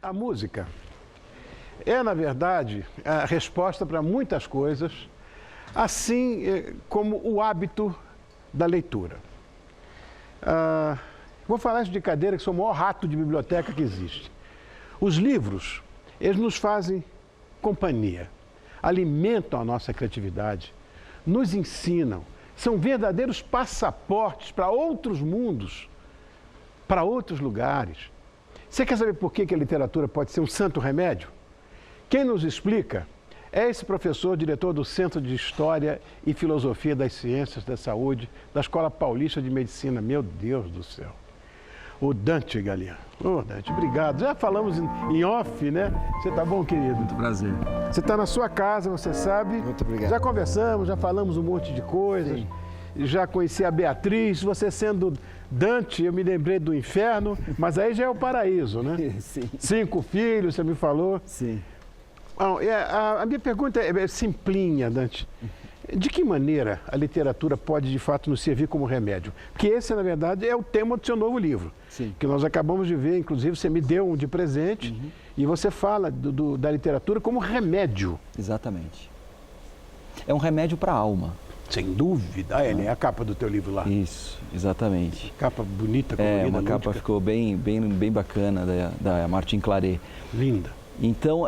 A música é, na verdade, a resposta para muitas coisas, assim como o hábito da leitura. Vou falar isso de cadeira, que sou o maior rato de biblioteca que existe. Os livros, eles nos fazem companhia, alimentam a nossa criatividade, nos ensinam, são verdadeiros passaportes para outros mundos, para outros lugares. Você quer saber por que a literatura pode ser um santo remédio? Quem nos explica é esse professor, diretor do Centro de História e Filosofia das Ciências da Saúde, da Escola Paulista de Medicina. Meu Deus do céu! O Dante Galian. Ô, Dante, obrigado. Já falamos em off, né? Você tá bom, querido? Muito prazer. Você está na sua casa, você sabe. Muito obrigado. Já conversamos, já falamos um monte de coisas. Sim. Já conheci a Beatriz. Você sendo Dante, eu me lembrei do inferno, mas aí já é o paraíso, né? Sim. 5 filhos, você me falou. Sim. Bom, a minha pergunta é simplinha, Dante. De que maneira a literatura pode, de fato, nos servir como remédio? Porque esse, na verdade, é o tema do seu novo livro. Sim. Que nós acabamos de ver, inclusive, você me deu um de presente, e você fala da literatura como remédio. Exatamente. É um remédio para a alma. Sem dúvida. Ele é a capa do teu livro lá. Isso, exatamente. Capa bonita, colorida, É, uma capa lúdica. ficou bem bacana, da Martin Claret. Linda. Então,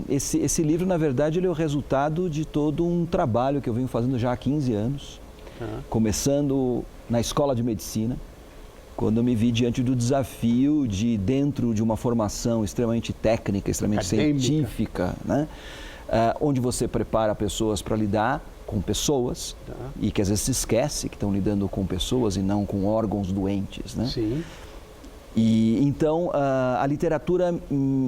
esse livro, na verdade, ele é o resultado de todo um trabalho que eu venho fazendo já há 15 anos, começando na escola de medicina, quando eu me vi diante do desafio de, dentro de uma formação extremamente técnica, extremamente acadêmica, científica, né? Onde você prepara pessoas para lidar com pessoas e que às vezes se esquece que estão lidando com pessoas e não com órgãos doentes, né? Sim. E então a literatura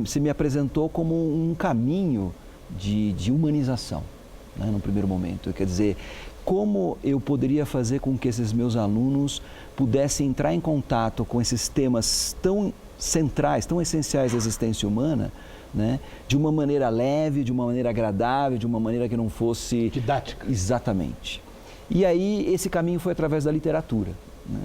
se me apresentou como um caminho de humanização, né, no primeiro momento. Quer dizer, como eu poderia fazer com que esses meus alunos pudessem entrar em contato com esses temas tão centrais, tão essenciais da existência humana, né, de uma maneira leve, de uma maneira agradável, de uma maneira que não fosse... Didática. Exatamente. E aí esse caminho foi através da literatura, né?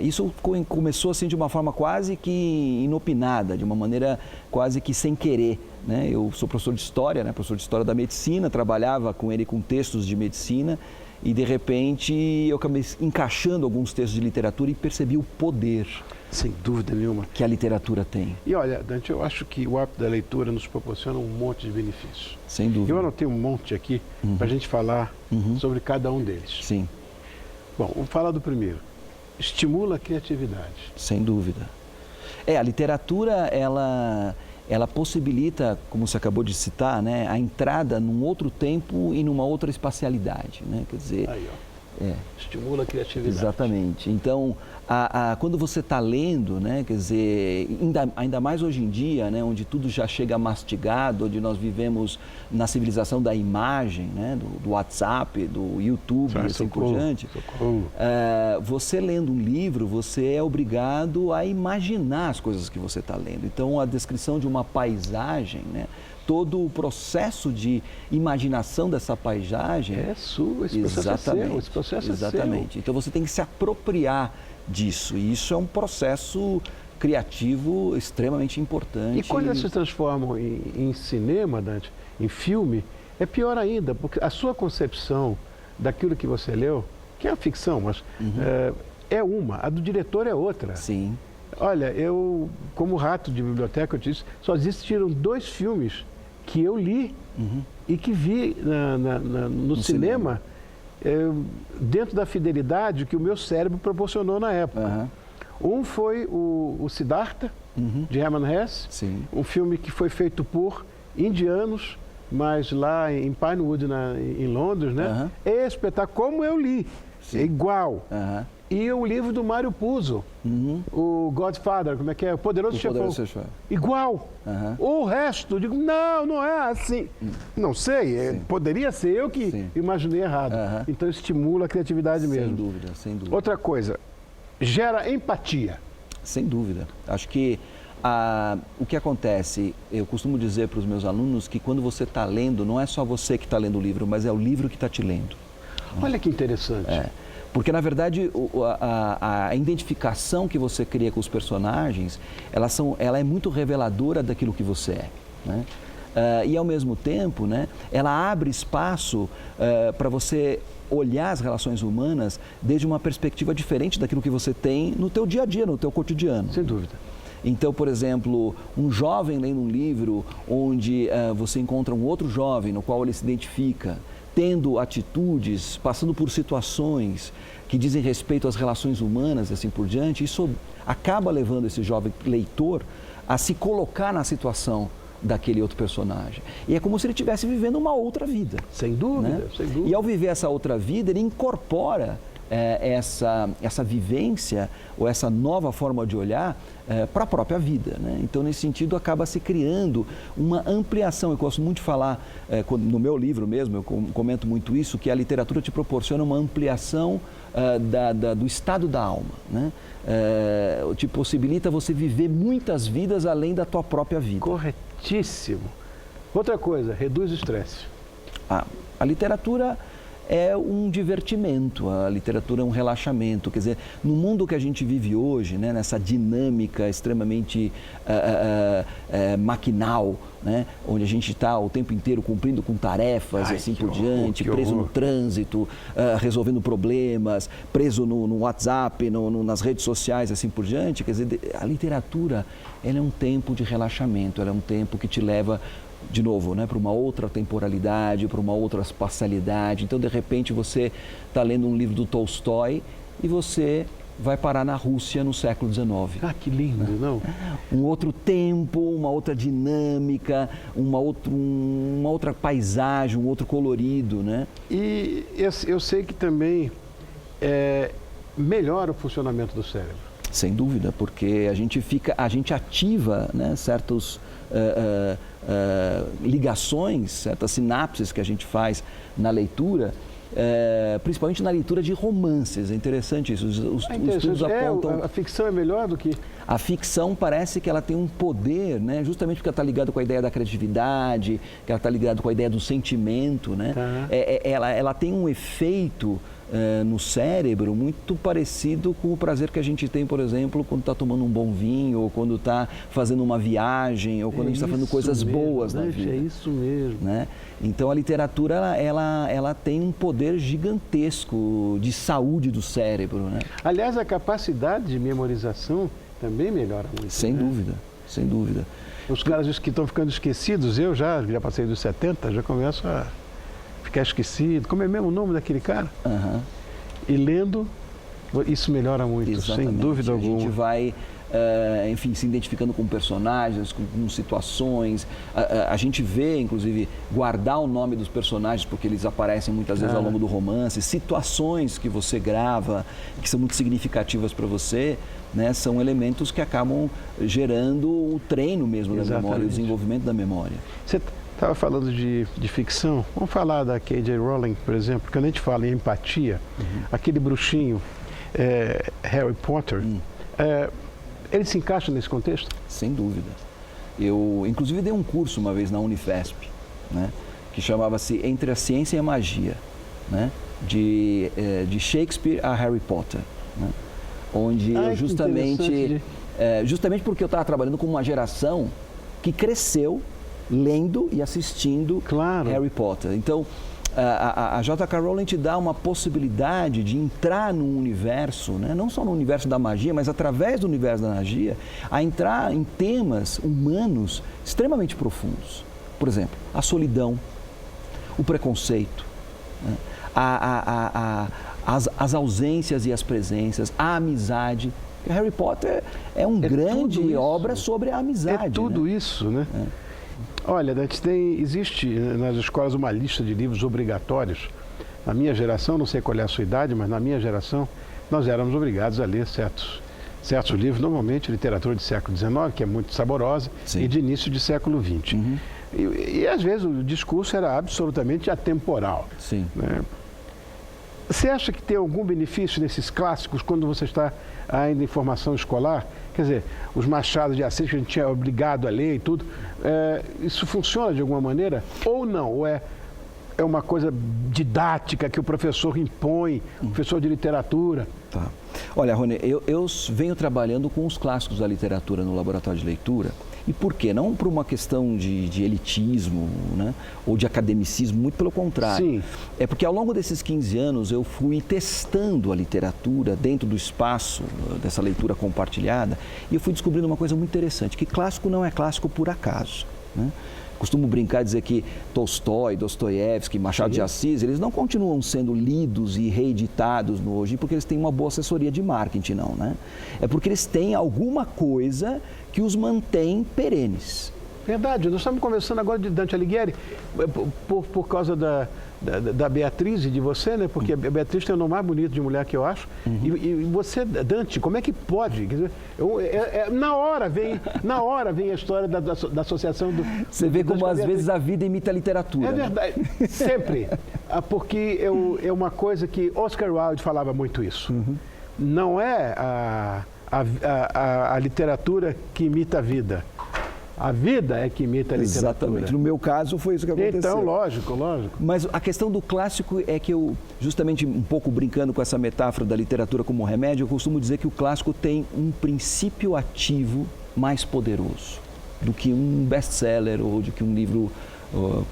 Isso começou assim de uma forma quase que inopinada, de uma maneira quase que sem querer, né? Eu sou professor de história, né? Professor de história da medicina, trabalhava com ele com textos de medicina e de repente eu acabei encaixando alguns textos de literatura e percebi o poder, sem dúvida nenhuma, que a literatura tem. E olha, Dante, eu acho que o hábito da leitura nos proporciona um monte de benefícios. Sem dúvida. Eu anotei um monte aqui para a gente falar sobre cada um deles. Sim. Bom, vamos falar do primeiro. Estimula a criatividade. Sem dúvida. A literatura, ela possibilita, como você acabou de citar, né, a entrada num outro tempo e numa outra espacialidade, né? Quer dizer... Aí, ó. Estimula a criatividade. Exatamente. Então, quando você está lendo, né, quer dizer, ainda mais hoje em dia, né, onde tudo já chega mastigado, onde nós vivemos na civilização da imagem, né, do WhatsApp, do YouTube e assim por diante, você lendo um livro, você é obrigado a imaginar as coisas que você está lendo. Então, a descrição de uma paisagem, né, todo o processo de imaginação dessa paisagem... É sua, esse processo é seu, esse processo é seu. Exatamente. Então você tem que se apropriar disso. E isso é um processo criativo extremamente importante. E quando eles se transformam em cinema, Dante, em filme, é pior ainda, porque a sua concepção daquilo que você leu, que é a ficção, mas é uma, a do diretor é outra. Sim. Olha, eu, como rato de biblioteca, eu te disse, só existiram 2 filmes que eu li e que vi no cinema. Dentro da fidelidade que o meu cérebro proporcionou na época. Um foi o Siddhartha, de Hermann Hesse. Sim. Um filme que foi feito por indianos, mas lá em Pinewood, em Londres, né? É espetáculo, como eu li, é igual. E o livro do Mário Puzo, o Godfather, como é que é? O Poderoso Chefão. Igual. O resto, digo, não é assim. Não sei, poderia ser eu que imaginei errado. Então estimula a criatividade mesmo. Sem dúvida, sem dúvida. Outra coisa, gera empatia. Sem dúvida. Acho que o que acontece, eu costumo dizer para os meus alunos que quando você está lendo, não é só você que está lendo o livro, mas é o livro que está te lendo. Olha que interessante. Porque, na verdade, a identificação que você cria com os personagens, ela é muito reveladora daquilo que você é, né? E, ao mesmo tempo, né, ela abre espaço para você olhar as relações humanas desde uma perspectiva diferente daquilo que você tem no teu dia a dia, no teu cotidiano. Sem dúvida. Então, por exemplo, um jovem lendo um livro onde você encontra um outro jovem no qual ele se identifica, tendo atitudes, passando por situações que dizem respeito às relações humanas e assim por diante, isso acaba levando esse jovem leitor a se colocar na situação daquele outro personagem. E é como se ele estivesse vivendo uma outra vida. Sem dúvida, né? Sem dúvida. E ao viver essa outra vida, ele incorpora essa vivência ou essa nova forma de olhar para a própria vida, né? Então, nesse sentido, acaba se criando uma ampliação. Eu gosto muito de falar, no meu livro mesmo, eu comento muito isso, que a literatura te proporciona uma ampliação do estado da alma, né? Te possibilita você viver muitas vidas além da tua própria vida. Corretíssimo. Outra coisa, reduz o estresse. A literatura é um divertimento, a literatura é um relaxamento. Quer dizer, no mundo que a gente vive hoje, né, nessa dinâmica extremamente maquinal, né, onde a gente está o tempo inteiro cumprindo com tarefas e assim por diante, preso no trânsito, resolvendo problemas, preso no WhatsApp, nas redes sociais, assim por diante. Quer dizer, a literatura, ela é um tempo de relaxamento, ela é um tempo que te leva, de novo, né, para uma outra temporalidade, para uma outra espacialidade. Então, de repente, você está lendo um livro do Tolstói e você vai parar na Rússia no século XIX. Que lindo, né? Não? Um outro tempo, uma outra dinâmica, uma outra paisagem, um outro colorido, né? E eu sei que também melhora o funcionamento do cérebro. Sem dúvida, porque a gente ativa, né, certos ligações, certas sinapses que a gente faz na leitura, principalmente na leitura de romances. É interessante isso. Os estudos apontam... A ficção é melhor do que... A ficção parece que ela tem um poder, né? Justamente porque ela está ligada com a ideia da criatividade, que ela está ligada com a ideia do sentimento, né? Tá. Ela tem um efeito no cérebro muito parecido com o prazer que a gente tem, por exemplo, quando está tomando um bom vinho, ou quando está fazendo uma viagem, ou quando a gente está fazendo coisas boas na vida. É isso mesmo. Né? Então, a literatura, ela tem um poder gigantesco de saúde do cérebro, né? Aliás, a capacidade de memorização também melhora muito. Sem dúvida, sem dúvida. Os caras que estão ficando esquecidos, eu já passei dos 70, já começo a ficar esquecido. Como é mesmo o nome daquele cara? Uhum. E lendo, isso melhora muito, exatamente, sem dúvida alguma. A gente vai, enfim, se identificando com personagens, com situações. A gente vê, inclusive, guardar o nome dos personagens, porque eles aparecem muitas vezes ao longo do romance. Situações que você grava, que são muito significativas para você, né, são elementos que acabam gerando o treino mesmo da memória, o desenvolvimento da memória. Você estava falando de ficção, vamos falar da K.J. Rowling, por exemplo, quando a gente fala em empatia, aquele bruxinho, Harry Potter, ele se encaixa nesse contexto? Sem dúvida. Eu, inclusive, dei um curso uma vez na Unifesp, né, que chamava-se Entre a Ciência e a Magia, né, de Shakespeare a Harry Potter, né, onde eu justamente porque eu estava trabalhando com uma geração que cresceu lendo e assistindo Harry Potter. Então, a J.K. Rowling te dá uma possibilidade de entrar num universo, né? Não só no universo da magia, mas através do universo da magia, a entrar em temas humanos extremamente profundos. Por exemplo, a solidão, o preconceito, né? As ausências e as presenças, a amizade. Harry Potter é uma grande obra sobre a amizade. É tudo isso, né? Olha, existe nas escolas uma lista de livros obrigatórios. Na minha geração, não sei qual é a sua idade, mas na minha geração, nós éramos obrigados a ler certos livros, normalmente literatura do século XIX, que é muito saborosa, sim, e de início do século XX. Uhum. E às vezes o discurso era absolutamente atemporal. Sim. Né? Você acha que tem algum benefício nesses clássicos quando você está ainda em formação escolar? Quer dizer, os Machados de Assis que a gente tinha obrigado a ler e tudo, isso funciona de alguma maneira? Ou não? Ou é uma coisa didática que o professor impõe, o professor de literatura? Tá. Olha, Rony, eu venho trabalhando com os clássicos da literatura no laboratório de leitura. E por quê? Não por uma questão de elitismo, né? Ou de academicismo, muito pelo contrário. Sim. É porque ao longo desses 15 anos eu fui testando a literatura dentro do espaço dessa leitura compartilhada e eu fui descobrindo uma coisa muito interessante, que clássico não é clássico por acaso, né? Costumo brincar e dizer que Tolstói, Dostoiévski, Machado de Assis, eles não continuam sendo lidos e reeditados no hoje porque eles têm uma boa assessoria de marketing, não, né? É porque eles têm alguma coisa que os mantém perenes. Verdade, nós estamos conversando agora de Dante Alighieri por causa da Beatriz e de você, né? Porque a Beatriz tem o nome mais bonito de mulher que eu acho. E você, Dante, como é que pode? Quer dizer, na hora vem a história da associação do... Você vê como às vezes a vida imita a literatura. É verdade, né? Sempre. Porque é uma coisa que Oscar Wilde falava muito isso. Não é a literatura que imita a vida. A vida é que imita a literatura. Exatamente. No meu caso, foi isso que aconteceu. Então, lógico. Mas a questão do clássico é que eu, justamente um pouco brincando com essa metáfora da literatura como remédio, eu costumo dizer que o clássico tem um princípio ativo mais poderoso do que um best-seller ou do que um livro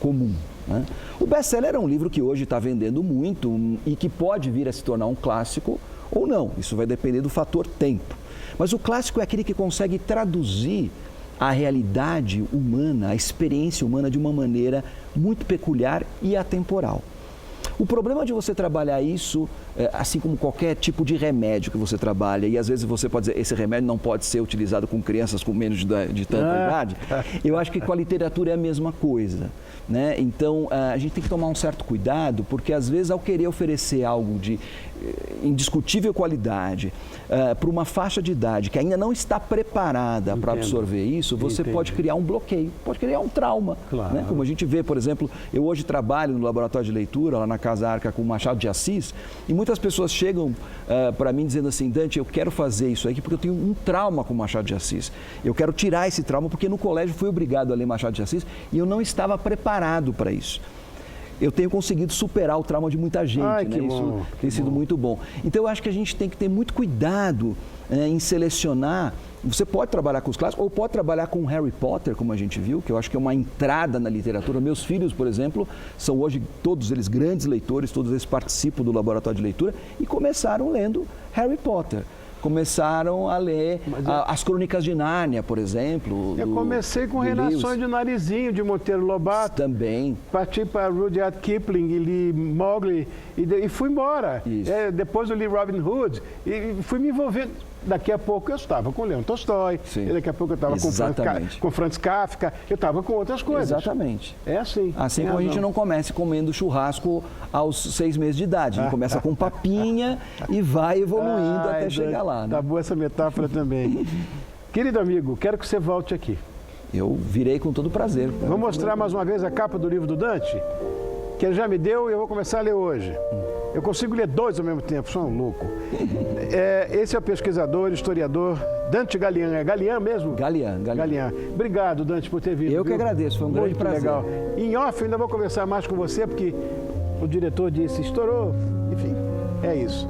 comum, né? O best-seller é um livro que hoje está vendendo muito e que pode vir a se tornar um clássico ou não. Isso vai depender do fator tempo. Mas o clássico é aquele que consegue traduzir a realidade humana, a experiência humana de uma maneira muito peculiar e atemporal. O problema de você trabalhar isso, assim como qualquer tipo de remédio que você trabalha, e às vezes você pode dizer, esse remédio não pode ser utilizado com crianças com menos de tanta idade, eu acho que com a literatura é a mesma coisa, né? Então, a gente tem que tomar um certo cuidado, porque às vezes ao querer oferecer algo de indiscutível qualidade para uma faixa de idade que ainda não está preparada para absorver isso, você pode criar um bloqueio, pode criar um trauma. Claro. Né? Como a gente vê, por exemplo, eu hoje trabalho no laboratório de leitura, lá na Casa Arca, com Machado de Assis, e muitas pessoas chegam para mim dizendo assim, Dante, eu quero fazer isso aqui porque eu tenho um trauma com Machado de Assis. Eu quero tirar esse trauma porque no colégio fui obrigado a ler Machado de Assis e eu não estava preparado para isso. Eu tenho conseguido superar o trauma de muita gente, Ai, né? Isso tem sido bom. muito bom. Então, eu acho que a gente tem que ter muito cuidado em selecionar. Você pode trabalhar com os clássicos ou pode trabalhar com Harry Potter, como a gente viu, que eu acho que é uma entrada na literatura. Meus filhos, por exemplo, são hoje todos eles grandes leitores, todos eles participam do laboratório de leitura e começaram lendo Harry Potter. Começaram a ler as Crônicas de Nárnia, por exemplo. Eu comecei com Reinações de Narizinho, de Monteiro Lobato. Também. Parti para Rudyard Kipling e li Mowgli e fui embora. Depois eu li Robin Hood e fui me envolvendo. Daqui a pouco eu estava com Leon Tolstói, e daqui a pouco eu estava com Franz Kafka, eu estava com outras coisas. Exatamente. É assim. Assim como a gente não começa comendo churrasco aos 6 meses de idade. A gente começa com papinha e vai evoluindo até chegar lá. Né? Tá boa essa metáfora também. Querido amigo, quero que você volte aqui. Eu virei com todo prazer. Vou mostrar mais uma vez a capa do livro do Dante, que ele já me deu e eu vou começar a ler hoje. Eu consigo ler 2 ao mesmo tempo, sou um louco. Esse é o pesquisador, historiador Dante Galian. É Galian mesmo? Galian. Obrigado, Dante, por ter vindo. Eu que agradeço, foi um grande prazer. Legal. Em off, eu ainda vou conversar mais com você, porque o diretor disse, estourou. Enfim, é isso.